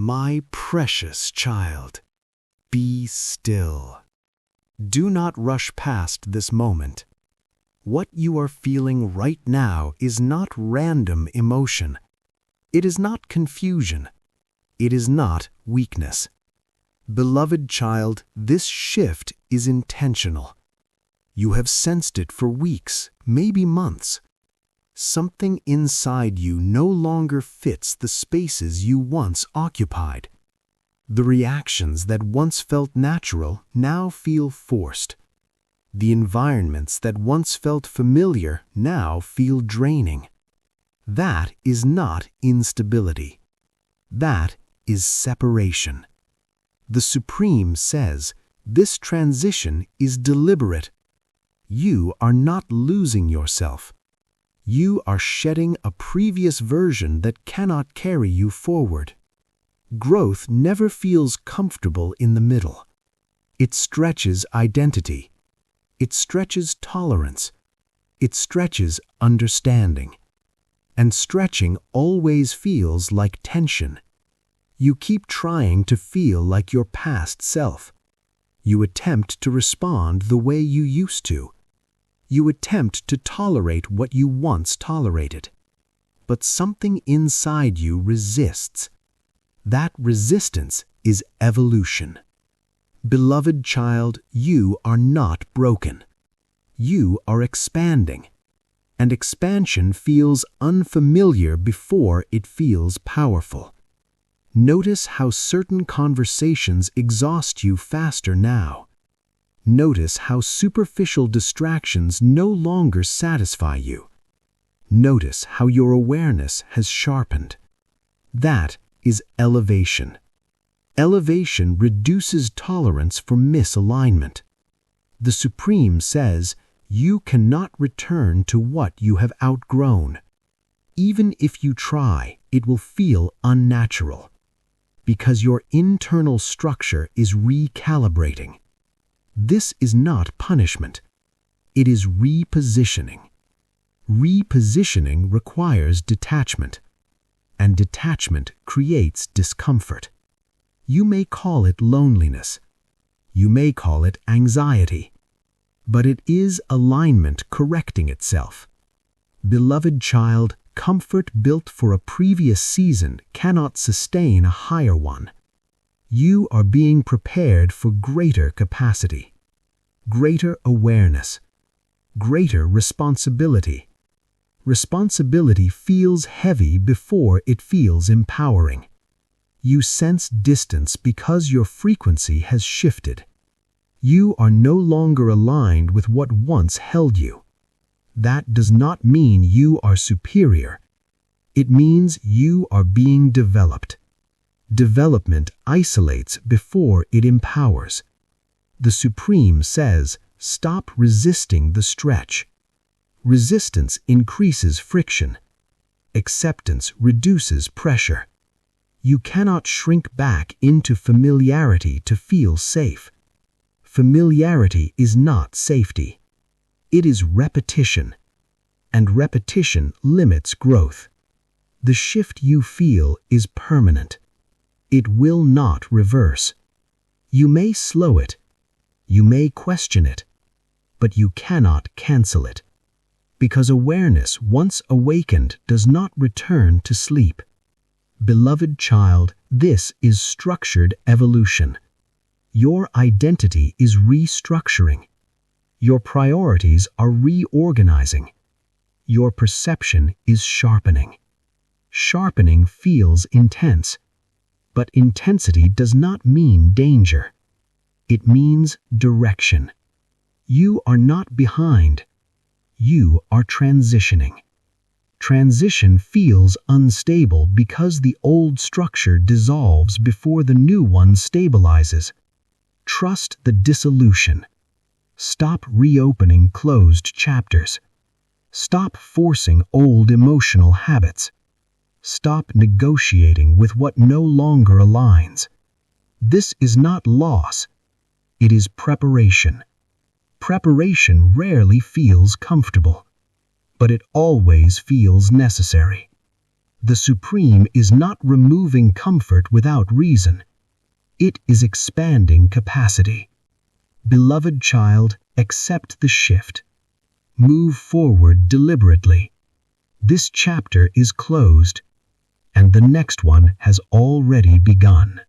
My precious child, be still. Do not rush past this moment. What you are feeling right now is not random emotion. It is not confusion. It is not weakness. Beloved child, this shift is intentional. You have sensed it for weeks, maybe months. Something inside you no longer fits the spaces you once occupied. The reactions that once felt natural now feel forced. The environments that once felt familiar now feel draining. That is not instability. That is separation. The Supreme says this transition is deliberate. You are not losing yourself. You are shedding a previous version that cannot carry you forward. Growth never feels comfortable in the middle. It stretches identity. It stretches tolerance. It stretches understanding. And stretching always feels like tension. You keep trying to feel like your past self. You attempt to respond the way you used to. You attempt to tolerate what you once tolerated. But something inside you resists. That resistance is evolution. Beloved child, you are not broken. You are expanding. And expansion feels unfamiliar before it feels powerful. Notice how certain conversations exhaust you faster now. Notice how superficial distractions no longer satisfy you. Notice how your awareness has sharpened. That is elevation. Elevation reduces tolerance for misalignment. The Supreme says, you cannot return to what you have outgrown. Even if you try, it will feel unnatural. Because your internal structure is recalibrating. This is not punishment. It is repositioning. Repositioning requires detachment. And detachment creates discomfort. You may call it loneliness. You may call it anxiety. But it is alignment correcting itself. Beloved child, comfort built for a previous season cannot sustain a higher one. You are being prepared for greater capacity, greater awareness, greater responsibility. Responsibility feels heavy before it feels empowering. You sense distance because your frequency has shifted. You are no longer aligned with what once held you. That does not mean you are superior. It means you are being developed. Development isolates before it empowers. The Supreme says, stop resisting the stretch. Resistance increases friction. Acceptance reduces pressure. You cannot shrink back into familiarity to feel safe. Familiarity is not safety. It is repetition. And repetition limits growth. The shift you feel is permanent. It will not reverse. You may slow it. You may question it. But you cannot cancel it. Because awareness once awakened does not return to sleep. Beloved child, this is structured evolution. Your identity is restructuring. Your priorities are reorganizing. Your perception is sharpening. Sharpening feels intense. But intensity does not mean danger. It means direction. You are not behind. You are transitioning. Transition feels unstable because the old structure dissolves before the new one stabilizes. Trust the dissolution. Stop reopening closed chapters. Stop forcing old emotional habits. Stop negotiating with what no longer aligns. This is not loss. It is preparation. Preparation rarely feels comfortable, but it always feels necessary. The Supreme is not removing comfort without reason. It is expanding capacity. Beloved child, accept the shift. Move forward deliberately. This chapter is closed, and the next one has already begun.